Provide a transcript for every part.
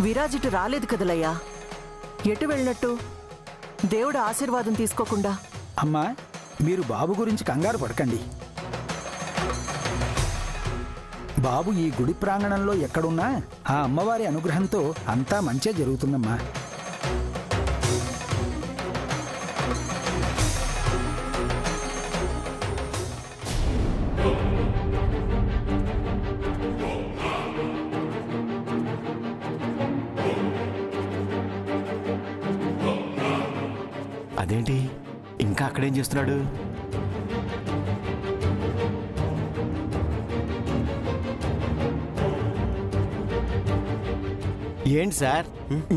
విరాజిటు రాలేదు కదలయ్యా, ఎటు వెళ్ళినట్టు? దేవుడు ఆశీర్వాదం తీసుకోకుండా. అమ్మా, మీరు బాబు గురించి కంగారు పడకండి. బాబు ఈ గుడి ప్రాంగణంలో ఎక్కడున్నా ఆ అమ్మవారి అనుగ్రహంతో అంతా మంచే జరుగుతుందమ్మా. అదేంటి ఇంకా అక్కడేం చేస్తున్నాడు? ఏంటి సార్,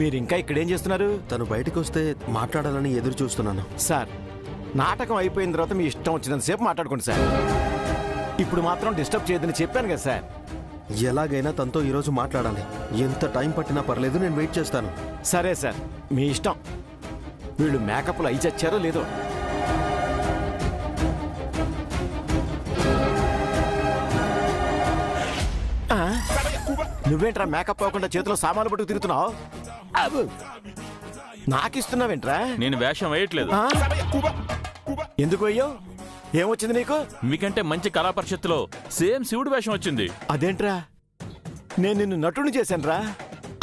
మీరు ఇంకా ఇక్కడేం చేస్తున్నారు? తను బయటకు వస్తే మాట్లాడాలని ఎదురు చూస్తున్నాను. సార్, నాటకం అయిపోయిన తర్వాత మీ ఇష్టం వచ్చినంతసేపు మాట్లాడుకోండి సార్. ఇప్పుడు మాత్రం డిస్టర్బ్ చేయదని చెప్పాను కదా సార్. ఎలాగైనా తనతో ఈరోజు మాట్లాడాలి. ఎంత టైం పట్టినా పర్లేదు, నేను వెయిట్ చేస్తాను. సరే సార్, మీ ఇష్టం. వీళ్ళు మేకప్లు అయి చచ్చారో లేదో. నువ్వేంట్రా మేకప్ అవ్వకుండా చేతిలో సామాన్లు పట్టుకు తిరుగుతున్నావు? నాకిస్తున్నావేంట్రా? నేను వేషం వేయట్లేదు. ఎందుకు అయ్యో? ఏమొచ్చింది నీకు? మీకంటే మంచి కళా పరిషత్తులో సేమ్ శివుడు వేషం వచ్చింది. అదేంట్రా, నేను నిన్ను నటుని చేశానురా.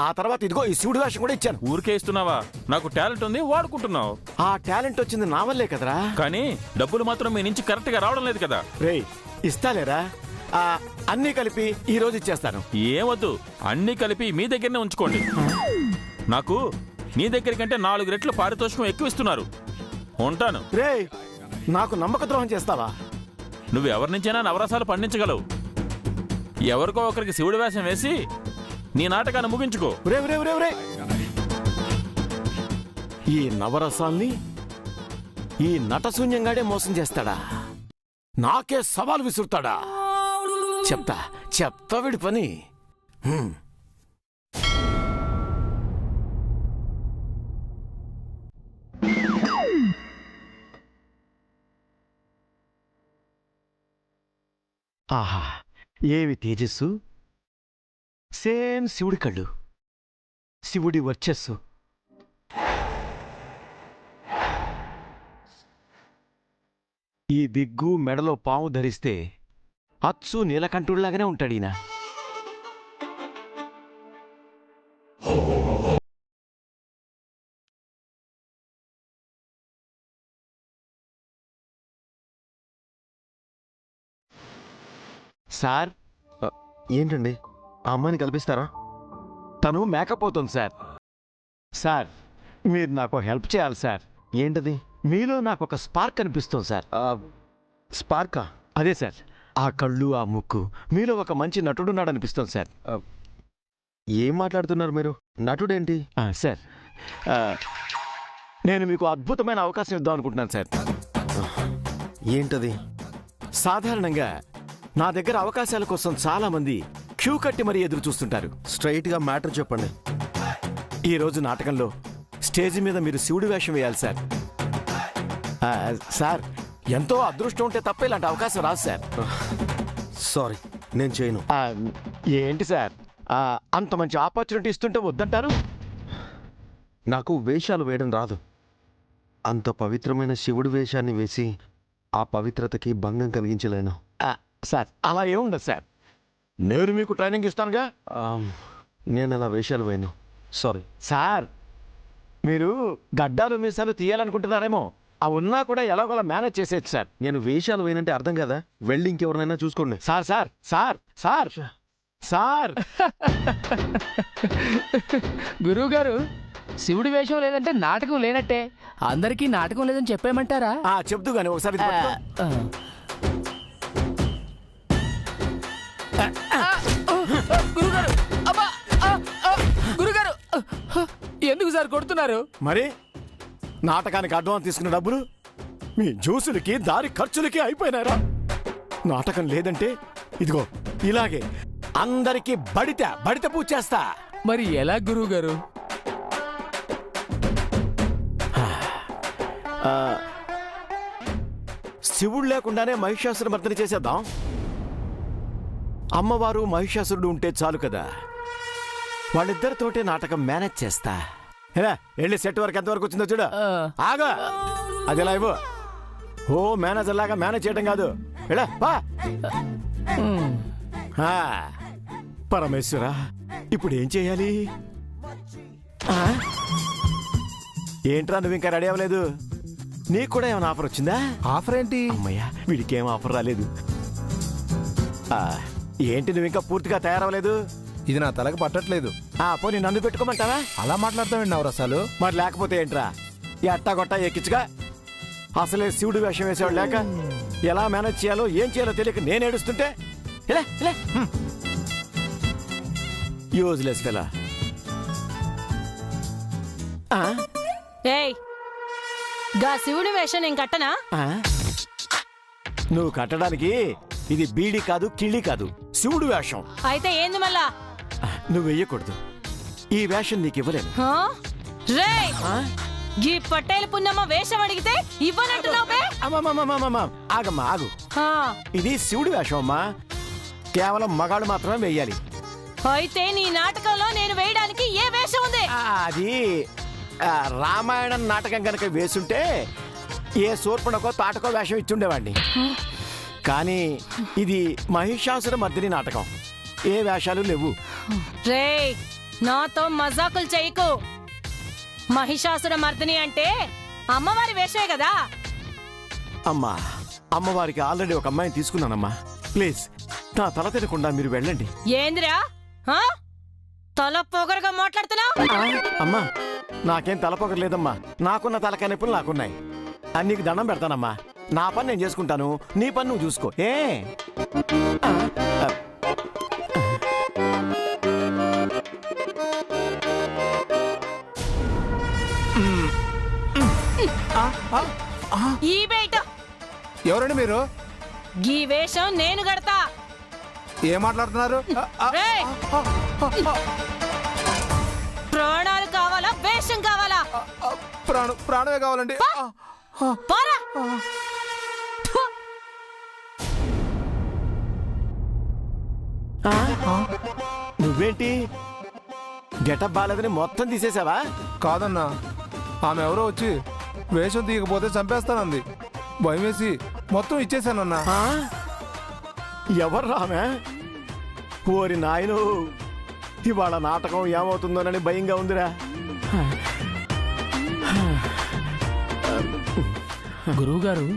ఆ తర్వాత ఇదిగో ఈ శివుడు వేషం కూడా ఇచ్చాను. ఊరికే ఇస్తున్నావా? నాకు టాలెంట్ ఉంది, వాడుకుంటున్నావు. ఆ టాలెంట్ వచ్చింది నా వల్లే కదరా. కానీ డబ్బులు మాత్రం మీ నుంచి కరెక్ట్ గా రావడం లేదు కదా. రేయ్, ఇస్తాలేరా? అన్నీ కలిపి ఈ రోజు ఇచ్చేస్తాను. ఏమొద్దు, అన్ని కలిపి మీ దగ్గరనే ఉంచుకోండి. నాకు నీ దగ్గర కంటే 4 రెట్లు పారితోషికం ఎక్కువ ఇస్తున్నారు. ఉంటాను. రేయ్, నాకు నమ్మక ద్రోహం చేస్తావా? నువ్వు ఎవరి నుంచైనా నవరసాలు పండించగలవు. ఎవరికో ఒకరికి శివుడు వేషం వేసి నీ నాటకాన్ని ముగించుకో. రే రే రే రే, ఈ నవరసాల్ని ఈ నటశూన్యంగాడే మోసం చేస్తాడా? నాకే సవాల్ విసురుతాడా? చెప్తా వీడి పని. ఆహా, ఏవి తేజస్సు! సేమ్ శివుడి కళ్ళు, శివుడి వర్చస్సు. ఈ దిగ్గు మెడలో పాము ధరిస్తే అచ్చు నీలకంఠుడిలాగానే ఉంటాడు ఈయన. సార్, ఏంటండి, ఆ అమ్మాయిని కల్పిస్తారా? తను మేకప్ అవుతుంది సార్. సార్, మీరు నాకు హెల్ప్ చేయాలి సార్. ఏంటది? మీలో నాకు ఒక స్పార్క్ అనిపిస్తుంది సార్. స్పార్కా? అదే సార్, ఆ కళ్ళు, ఆ ముక్కు, మీలో ఒక మంచి నటుడున్నాడు అనిపిస్తుంది సార్. ఏం మాట్లాడుతున్నారు మీరు? నటుడేంటి? సార్, నేను మీకు అద్భుతమైన అవకాశం ఇద్దాం అనుకుంటున్నాను సార్. ఏంటది? సాధారణంగా నా దగ్గర అవకాశాల కోసం చాలా మంది క్యూ కట్టి మరీ ఎదురు చూస్తుంటారు. స్ట్రైట్గా మ్యాటర్ చెప్పండి. ఈరోజు నాటకంలో స్టేజ్ మీద మీరు శివుడి వేషం వేయాలి సార్. సార్, ఎంతో అదృష్టం ఉంటే తప్ప ఇలాంటి అవకాశం రాదు సార్. సారీ, నేను చేయను. ఏంటి సార్, అంత మంచి ఆపర్చునిటీ ఇస్తుంటే వద్దంటారు? నాకు వేషాలు వేయడం రాదు. అంత పవిత్రమైన శివుడి వేషాన్ని వేసి ఆ పవిత్రతకి భంగం కలిగించలేను. సార్, అలా ఏముండదు సార్. నేను మీకు ట్రైనింగ్ ఇస్తానుగా. నేను అలా వేషాలు వేయను. సారీ సార్, మీరు గడ్డాలు మీసాలు తీయాలనుకుంటున్నారేమో. అవి ఉన్నా కూడా ఎలాగోలా మేనేజ్ చేసేది సార్. నేను వేషాలు వేయనంటే అర్థం కదా. వెళ్ళి ఇంకెవరినైనా చూసుకోండి. Sir sir sir sir sir గురువుగారు, శివుడి వేషం లేదంటే నాటకం లేనట్టే. అందరికీ నాటకం లేదని చెప్పేయమంటారా? చెప్తూ గానీ ఒకసారి గురుగారు, అబ్బా! గురుగారు, ఎందుకు సార్ కొడుతున్నారు? మరి నాటకానికి అడ్వాన్స్ తీసుకున్న డబ్బులు మీ జ్యూసులకి, దారి ఖర్చులకి అయిపోయినారా? నాటకం లేదంటే ఇదిగో ఇలాగే అందరికీ బడిత పూజ చేస్తా. మరి ఎలా గురువుగారు? శివుడు లేకుండానే మహిషాసుర మర్దన చేసేద్దాం. అమ్మవారు మహిషాసురుడు ఉంటే చాలు కదా. వాళ్ళిద్దరితోటే నాటకం మేనేజ్ చేస్తా. ఎలా వెళ్ళి సెట్ వరకు ఎంతవరకు వచ్చిందో చూడు. ఆగా అది ఎలా ఇవ్వు. ఓ మేనేజర్ లాగా మేనేజ్ చేయడం కాదు. ఎలా బా. పరమేశ్వర, ఇప్పుడు ఏం చేయాలి? ఏంట్రా నువ్వు ఇంకా రెడీ అవ్వలేదు? నీకు కూడా ఏమైనా ఆఫర్ వచ్చిందా? ఆఫర్ ఏంటి? అమ్మయ్యా, వీడికి ఏం ఆఫర్ రాలేదు. ఏంటి నువ్వు ఇంకా పూర్తిగా తయారవ్వలేదు? ఇది నా తలకు పట్టట్లేదు. పోనీ నన్ను పెట్టుకోమంటావా? అలా మాట్లాడతామండి నవరసాలు. మరి లేకపోతే ఏంట్రా, ఈ అట్టా గొట్టా ఎక్కించుగా. అసలే శివుడు వేషం వేసేవాడు లేక ఎలా మేనేజ్ చేయాలో ఏం చేయాలో తెలియక నేను ఏడుస్తుంటే యూజ్లెస్ ఫెలా. ఏయ్, గా శివుడి వేషం నేను కట్టనా? నువ్వు కట్టడానికి ఇది బీడి కాదు, కిళ్ళి కాదు, శివుడు వేషం. అయితే ఏంది మళ్ళా? నువ్వు వెయ్యకూడదు. ఈ వేషం నీకు ఇవ్వలేను. రేయ్, ఈ పట్టేలు పున్నమ్మ వేషం అడిగితే ఇవ్వనంటున్నావే? ఆగమ్మా, ఆగు. ఇది శివుడు వేషం అమ్మా, కేవలం మగాళ్ళు మాత్రమే వెయ్యాలి. అయితే నీ నాటకంలో నేను వేయడానికి ఏ వేషం ఉంది? అది రామాయణం నాటకం కనుక వేసుంటే ఏ శూర్పణకో తాటకో వేషం ఇచ్చుండేవాడిని. కానీ ఇది మహిషాసుర మర్దిని నాటకం, ఏ వేషాలు లేవు. రేయ్, నాతో మజాకులు చేయకు. మహిషాసుర మర్దిని అంటే అమ్మవారి వేషమే కదా. అమ్మా, అమ్మవారికి ఆల్రెడీ ఒక అమ్మాయిని తీసుకున్నానమ్మా. ప్లీజ్ నా తల తినకుండా మీరు వెళ్ళండి. ఏందిరా తల పొగరుగా మాట్లాడుతున్నావు? అమ్మా, నాకేం తల పొగరలేదమ్మా. నాకున్న తలకాయ నొప్పులు నాకున్నాయి. నీకు దండం పెడతానమ్మా. నా పని నేను చేసుకుంటాను, నీ పని నువ్వు చూసుకో. ఈ బయట ఎవరండి మీరు? ఈ వేషం నేను కడతా. ఏం మాట్లాడుతున్నారు? రేయ్, ప్రాణాలు కావాలా, వేషం కావాలా? ప్రాణమే కావాలండి. పోరా. నువ్వేంటి గెటప్ బాలేదని మొత్తం తీసేసావా? కాదన్నా, ఆమె ఎవరో వచ్చి వేషం తీయకపోతే చంపేస్తానంది. భయం వేసి మొత్తం ఇచ్చేసానన్నా. ఎవరు రామే? ఓరి నాయను, ఇవాళ నాటకం ఏమవుతుందోనని భయంగా ఉందిరా. గురువుగారు,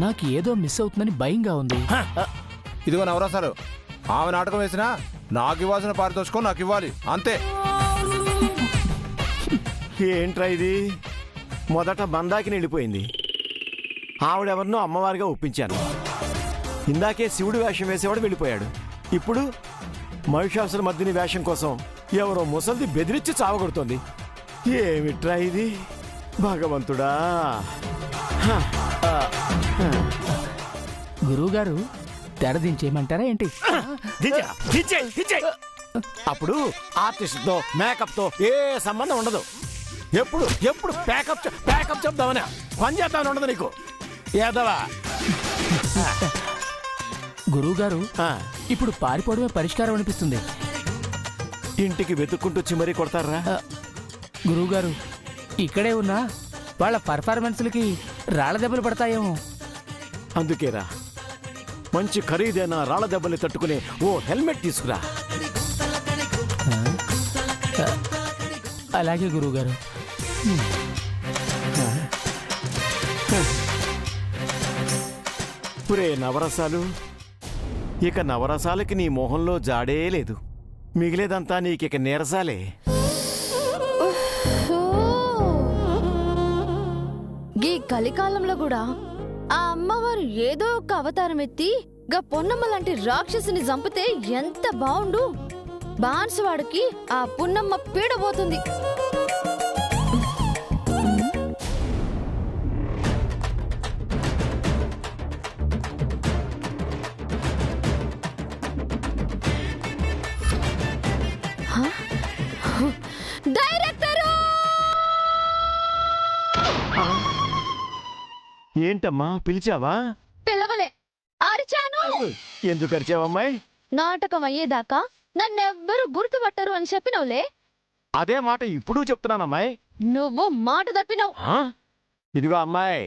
నాకు ఏదో మిస్ అవుతుందని భయంగా ఉంది. ఇదిగో నవరసాలు, ఆమె నాటకం వేసినా నాకు ఇవ్వాల్సిన పారితోషికం నాకు ఇవ్వాలి, అంతే. ఏంట్రా ఇది? మొదట బందాకి వెళ్ళిపోయింది. ఆవిడెవరినో అమ్మవారిగా ఒప్పించాను. ఇందాకే శివుడు వేషం వేసేవాడు వెళ్ళిపోయాడు. ఇప్పుడు మహిషాసుర మర్దిని వేషం కోసం ఎవరో ముసల్ది బెదిరించి చావగొడుతోంది. ఏమిట్రా ఇది? భగవంతుడా! గురువుగారు, తెర దించేయమంటారా ఏంటి? అప్పుడు ఆర్టిస్ట్ తో మేకప్ తో ఏ సంబంధం ఉండదు. ఎప్పుడు ఎప్పుడు ప్యాకప్ చెప్దామని పని చేద్దామని ఉండదు నీకు. ఏదవా గురువుగారు, ఇప్పుడు పారిపోవడమే పరిష్కారం అనిపిస్తుంది. ఇంటికి వెతుక్కుంటూ వచ్చి మరీ కొడతారా? గురువుగారు, ఇక్కడే ఉన్నా వాళ్ళ పర్ఫార్మెన్స్లకి రాళ్ళ దెబ్బలు పడతాయేమో. అందుకేరా మంచి ఖరీదైన రాళ్ళ దెబ్బలు తట్టుకునే ఓ హెల్మెట్ తీసుకురా. అలాగే గురువుగారు. పురే నవరసాలు, ఇక నవరసాలకి నీ మొహంలో జాడే లేదు. మిగిలేదంతా నీకిక నీరసాలే. గీ కలికాలంలో కూడా ఆ అమ్మవారు ఏదో ఒక అవతారం ఎత్తి గా పొన్నమ్మ లాంటి రాక్షసుని చంపితే ఎంత బాగుండు. బాన్సువాడికి ఆ పున్నమ్మ పీడబోతుంది. డైరెక్టరు! ఏంటమ్మా పిలిచావా? పిలవలే, అరిచాను. ఎందుకు అరిచావమ్మాయి? నాటకం అయ్యేదాకా నన్నెవ్వరూ గుర్తుపట్టరు అని చెప్పినవులే, అదే మాట ఇప్పుడు చెప్తున్నాను అమ్మాయి. నువ్వు మాట తప్పినావు. ఇదిగో అమ్మాయి,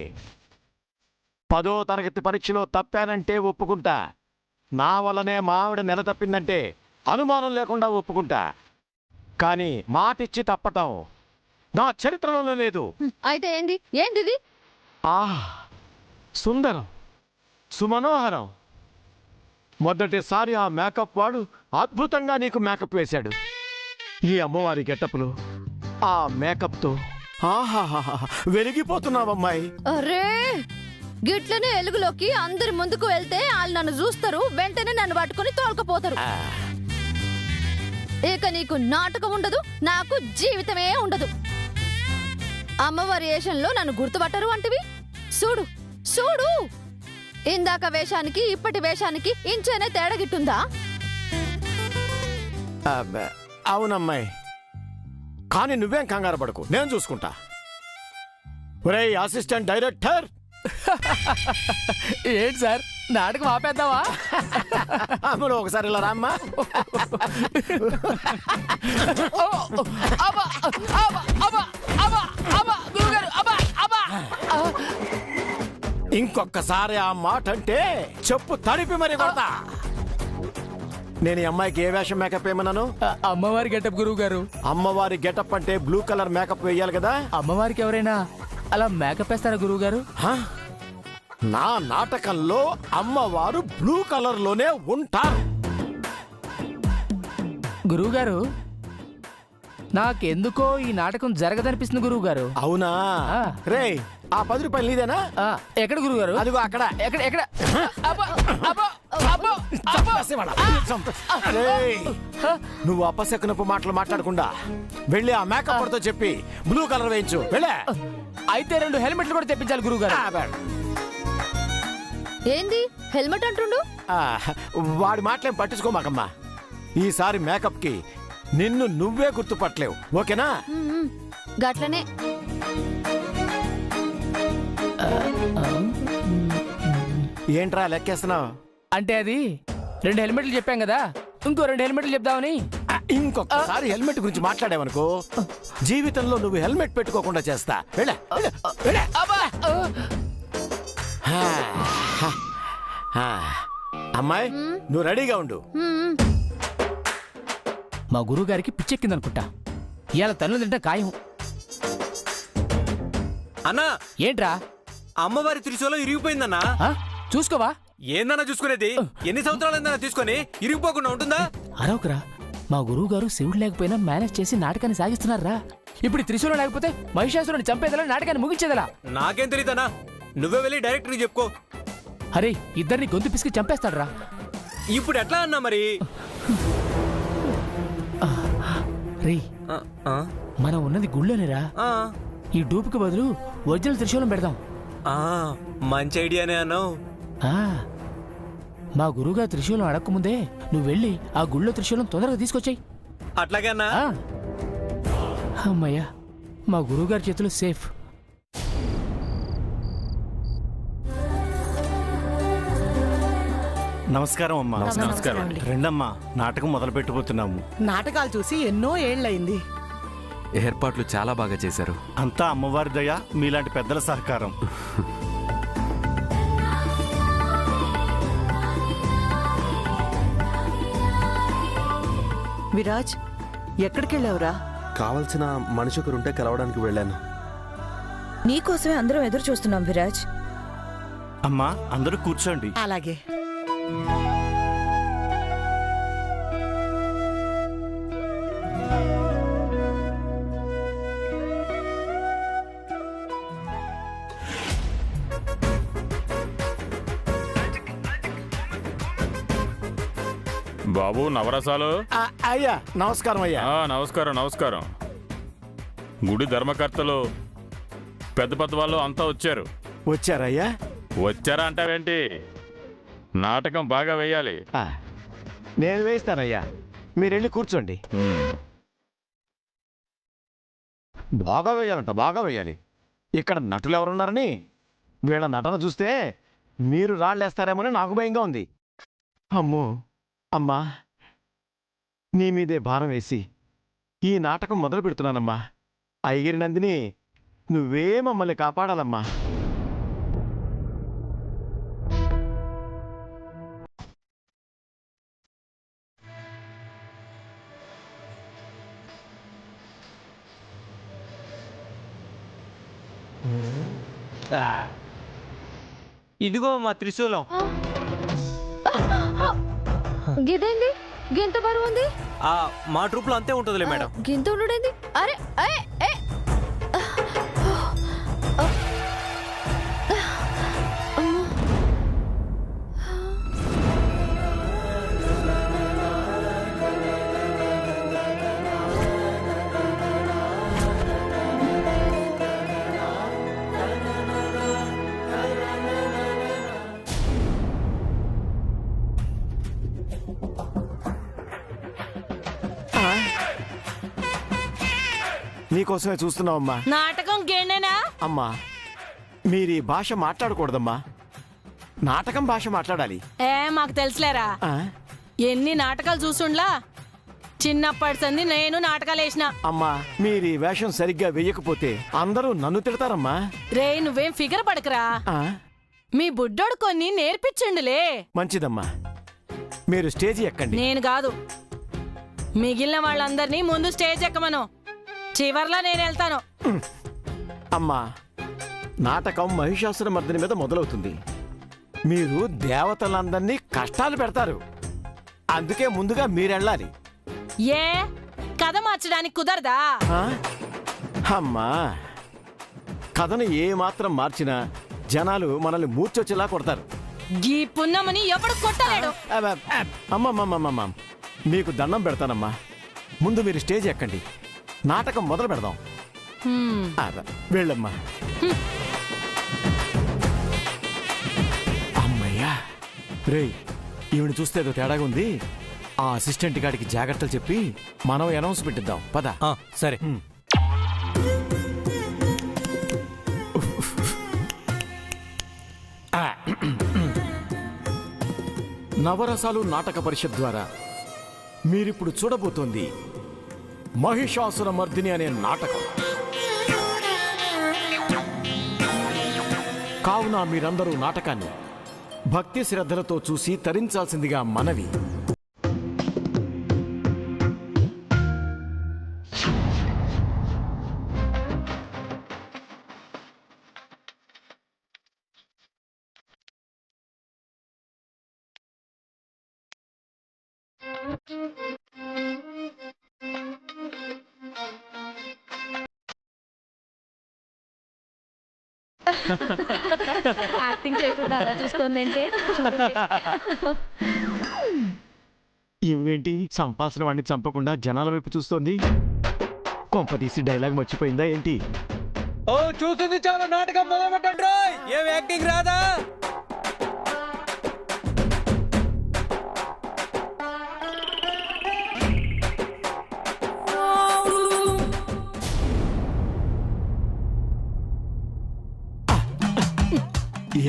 10వ తరగతి పరీక్షలో తప్పానంటే ఒప్పుకుంటా. నా వల్లనే మా ఆవిడ నెల తప్పిందంటే అనుమానం లేకుండా ఒప్పుకుంటా. కానీ మాటిచ్చి తప్పటం నా చరిత్రలోనే లేదు. అయితే ఏంటిది? సుందరం, సుమనోహరం. మొదటిసారి ఆ మేకప్ వాడు అద్భుతంగా నీకు మేకప్ వేశాడు. ఈ అమ్మవారి గెటప్లు, ఆ మేకప్తో ఆహాహా వెలిగిపోతున్నావమ్మాయి. అరే, గిట్లనే ఎలుగులోకి అందరి ముందుకు వెళ్తే వాళ్ళు నన్ను చూస్తారు, వెంటనే నన్ను పట్టుకుని తోలుకపోతారు. ఇక నీకు నాటకం ఉండదు, నాకు జీవితమే ఉండదు. అమ్మవారి వేషంలో నన్ను గుర్తుపట్టరు అంటివి. చూడు, ఇందాక వేషానికి ఇప్పటి వేషానికి ఇంచేనే తేడా గిట్టుందా? అవునమ్మాయి, కానీ నువ్వేం కంగారు పడకు, నేను చూసుకుంటా. ఒరేయ్ అసిస్టెంట్ డైరెక్టర్, ఏంటి సార్, నాటకం ఆపేద్దావా? అమ్ముడు ఒకసారి ఇలా రామ్మా. ఇంకొకసారి ఆ మాట అంటే చెప్పు తడిపి మరి కొడతా. నేను ఈ అమ్మాయికి ఏ వేషం మేకప్ వేయమన్నాను? అమ్మవారి గెటప్ గురువు గారు. అమ్మవారి గెటప్ అంటే బ్లూ కలర్ మేకప్ వేయాలి కదా. అమ్మవారికి ఎవరైనా అలా మేకప్ వేస్తారా గురువు గారు? నా నాటకంలో అమ్మవారు బ్లూ కలర్ లోనే ఉంటారు. గురువు గారు, నాకెందుకో ఈ నాటకం జరగదనిపిస్తుంది గురువు గారు. అవునా? రే, ఆ 10 రూపాయలు నీదేనా? ఎక్కడ గురువు గారు? అదిగో అక్కడ. ఎక్కడ? నువ్వు అపశకునపు మాటలు మాట్లాడకుండా వెళ్ళి ఆ మేకప్ తో చెప్పి బ్లూ కలర్ వేయించు. వెళ్ళే. అయితే 2 హెల్మెట్లు కూడా తెప్పించాలి గురువు గారు. ఏంది హెల్మెట్ అంటుండు? వాడి మాటలేం పట్టించుకోమాకమ్మా. ఈసారి మేకప్ కి నిన్ను నువ్వే గుర్తుపట్టలేవు, ఓకేనా? గట్లనే. ఏంట్రా లెక్కేస్తున్నావు? అంటే అది 2 హెల్మెట్లు చెప్పాం కదా, ఇంకో 2 హెల్మెట్లు చెప్దామని. ఇంకొకసారి హెల్మెట్ గురించి మాట్లాడావనుకో, జీవితంలో నువ్వు హెల్మెట్ పెట్టుకోకుండా చేస్తా. వెళ్ళే. అమ్మాయి, నువ్వు రెడీగా ఉండు. మా గురువు గారికి పిచ్చెక్కిందనుకుంటా. ఇవాళ తనులు తింటా ఖాయం. అన్నా, ఏంట్రా? అమ్మవారి త్రిశూలం ఇరిగిపోయిందన్నా. చూసుకోవా? ఏందన్నా చూసుకునేది? ఎన్ని సంవత్సరాలు తీసుకొని ఇరిగిపోకుండా ఉంటుందా? అరవకురా, మా గురువు గారు శివుడు లేకపోయినా మేనేజ్ చేసి నాటకాన్ని సాగిస్తున్నారా. ఇప్పుడు త్రిశూలం లేకపోతే మహిషాసురుని చంపేదలా, నాటకాన్ని ముగించేదలా. నాకేం తెలియదన్నా, నువ్వే వెళ్ళి డైరెక్టర్కి చెప్పుకో. అరే, ఇద్దరిని గొంతు పిసికి చంపేస్తాడరా. ఇప్పుడు ఎట్లా అన్నా మరి? రే, మనం ఉన్నది గుళ్ళోనేరా. ఈ డూపుకి బదులు ఒరిజినల్ త్రిశూలం పెడదాం. మంచి ఐడియానే అన్నావు. మా గురువుగా త్రిశూలం అడక్కముందే నువ్వు వెళ్ళి ఆ గుళ్ళో త్రిశూలం తొందరగా తీసుకొచ్చాయి. అట్లాగే అన్నా. అమ్మయ్యా, మా గురువుగారి చేతులు సేఫ్. నమస్కారం అమ్మా. నమస్కారం. రెండమ్మా, నాటకం మొదలు పెట్టబోతున్నాము. నాటకాలు చూసి ఎన్నో ఏళ్లయింది. ఏర్పాట్లు చాలా బాగా చేశారు. అంతా అమ్మవారి దయ, మీలాంటి పెద్దల సహకారం. విరాజ్, ఎక్కడికెళ్ళావురా? కావలసిన మనిషి ఒకరుంటే కలవడానికి వెళ్ళాను. నీకోసమే అందరం ఎదురు చూస్తున్నాం విరాజ్. అమ్మా, అందరూ కూర్చోండి. అలాగే. బాబు, నవరసాలు. అయ్యా నమస్కారం. అయ్యా నమస్కారం. గుడి ధర్మకర్తలు, పెద్ద పెద్ద వాళ్ళు అంతా వచ్చారు. వచ్చారయ్యా? వచ్చారా అంటావేంటి? నాటకం బాగా వేయాలి. నేను వేయిస్తానయ్యా, మీరు వెళ్ళి కూర్చోండి. బాగా వేయాలంట, బాగా వేయాలి. ఇక్కడ నటులు ఎవరున్నారని వీళ్ళ నటన చూస్తే మీరు రాళ్ళేస్తారేమోని నాకు భయంగా ఉంది. అమ్మో, అమ్మా, నీ మీదే భారం వేసి ఈ నాటకం మొదలు పెడుతున్నానమ్మా. అయ్యగిరి నందిని, నువ్వే మమ్మల్ని కాపాడాలమ్మా. ఇదిగో మా త్రిశూలం. గిదేంది గింత బరువు ఉంది? మా ట్రూప్ లో అంతే ఉంటుందిలే మేడం. గింత ఉండడేంది? అరే నీకోసమే చూస్తున్నావమ్మా. నాటకం గేణేనా? అమ్మా, మీరీ భాష మాట్లాడకూడదమ్మా. నాటకం భాష మాట్లాడాలి. మాకు తెలుసులేరా. ఎన్ని నాటకాలు చూసుండ్లా. చిన్నప్పటి సంది నేను నాటకాలు వేసిన. అమ్మా, మీరీ వేషం సరిగ్గా వెయ్యకపోతే అందరూ నన్ను తిడతారమ్మా. రే నువ్వేం ఫిగర్ పడకరా. మీ బుడ్డోడు కొన్ని నేర్పించండులే. మంచిదమ్మా, మీరు స్టేజి ఎక్కండి. నేను కాదు, మిగిలిన వాళ్ళందరినీ ముందు స్టేజ్ ఎక్కమను. చివర్లా నేను వెళ్తాను. అమ్మా, నాటకం మహిషాసుర మర్దిని మీద మొదలవుతుంది. మీరు దేవతలందరినీ కష్టాలు పెడతారు. అందుకే ముందుగా మీరెళ్ళాలి. ఏ కథ మార్చడానికి కుదరదా? అమ్మా, కథను ఏ మాత్రం మార్చినా జనాలు మనల్ని మూర్చొచ్చేలా కొడతారు. గీ పున్నమని ఎవడు కొట్టలేడు. అమ్మమ్మమ్మమ్మ, మీకు దండం పెడతానమ్మా. ముందు మీరు స్టేజ్ ఎక్కండి, నాటకం మొదలు పెడదాం. వెళ్ళమ్మా. అమ్మయ్యా, రేయ్, ఈవిడ చూస్తే ఏదో తేడాగా ఉంది. ఆ అసిస్టెంట్ గాడికి జాగ్రత్తలు చెప్పి మనం అనౌన్స్ పెట్టిద్దాం. పద. సరే. నవరసాలు నాటక పరిషత్ ద్వారా మీరిప్పుడు చూడబోతోంది మహిషాసుర మర్దిని అనే నాటకం. కావున మీరందరూ నాటకాన్ని భక్తి శ్రద్ధలతో చూసి తరించాల్సిందిగా మనవి. యాక్టింగ్ చేయకుండా అలా చూస్తుందంటే ఇవేంటి, సంపాసన వాడిని చంపకుండా జనాల వైపు చూస్తోంది. కొంపదీసి డైలాగ్ మర్చిపోయిందా ఏంటి? ఓ చూస్తుంది చాలా, నాటకం మొదలు పెట్టండి. ఏం యాక్టింగ్ రాదా?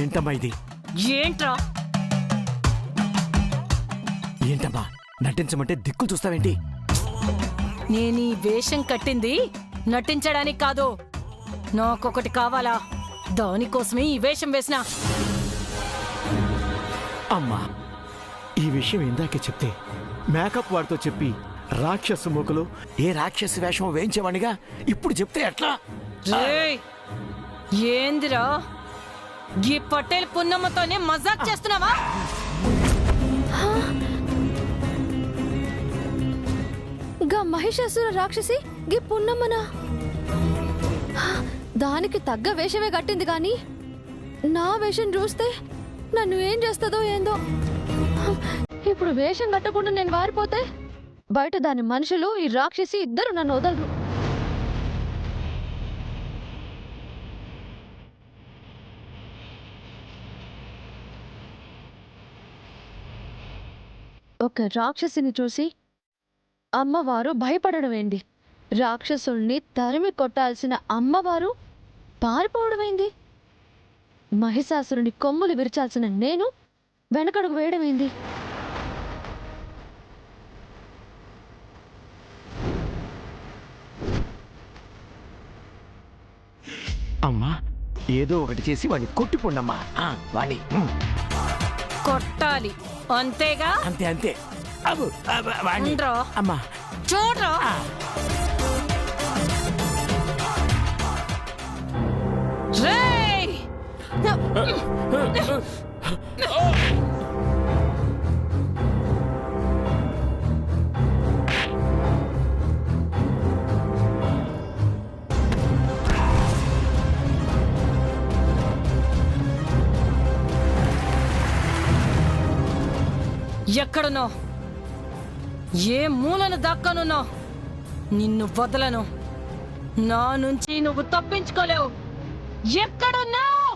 ఏంటమ్మా ఇది? ఏంట్రా? ఏంటమ్మా నటించమంటే దిక్కులు చూస్తావేంటి? నేను ఈ వేషం కట్టింది నటించడానికి కాదు, నాకొకటి కావాలా, దానికోసమే ఈ వేషం వేసిన. అమ్మా, ఈ విషయం ఇందాకే చెప్తే మేకప్ వాడితో చెప్పి రాక్షసు మూకలు ఏ రాక్షసు వేషం వేయించేవాడిగా ఇప్పుడు చెప్తే ఎట్లా? ఏందిరా, ఈ పటేల్ పున్నమ్మతోనే మజాక్ చేస్తున్నావా? గా మహిషాసుర రాక్షసి గీ పున్నమ్మనా? దానికి తగ్గ వేషమే కట్టింది గాని నా వేషం చూస్తే నన్ను ఏం చేస్తుందో ఏందో. ఇప్పుడు వేషం కట్టకుండా నేను వారిపోతే బయట దాని మనుషులు ఈ రాక్షసి ఇద్దరు నన్ను వదలరు. ఒక రాక్షసిని చూసి అమ్మవారు భయపడడమేంది? రాక్షసుల్ని తరిమి కొట్టాల్సిన అమ్మవారు పారిపోవడమేంది? మహిషాసురుని కొమ్ములు విరిచాల్సిన నేను వెనకడుగు వేయడమేంది? అమ్మా ఏదో ఒకటి చేసి వాడిని కొట్టిపోండమ్మా వాణ్ణి కొట్టాలి అంతేగా? అంతే అంతే అబ్బు, అబ్బు, వాణ్ణి. ఉండ్రా. అమ్మా చూడ్రా. రేయ్! ఎక్కడున్నావు? ఏ మూలను దాక్కనున్నావు? నిన్ను వదలను. నా నుంచి నువ్వు తప్పించుకోలేవు. ఎక్కడున్నావు?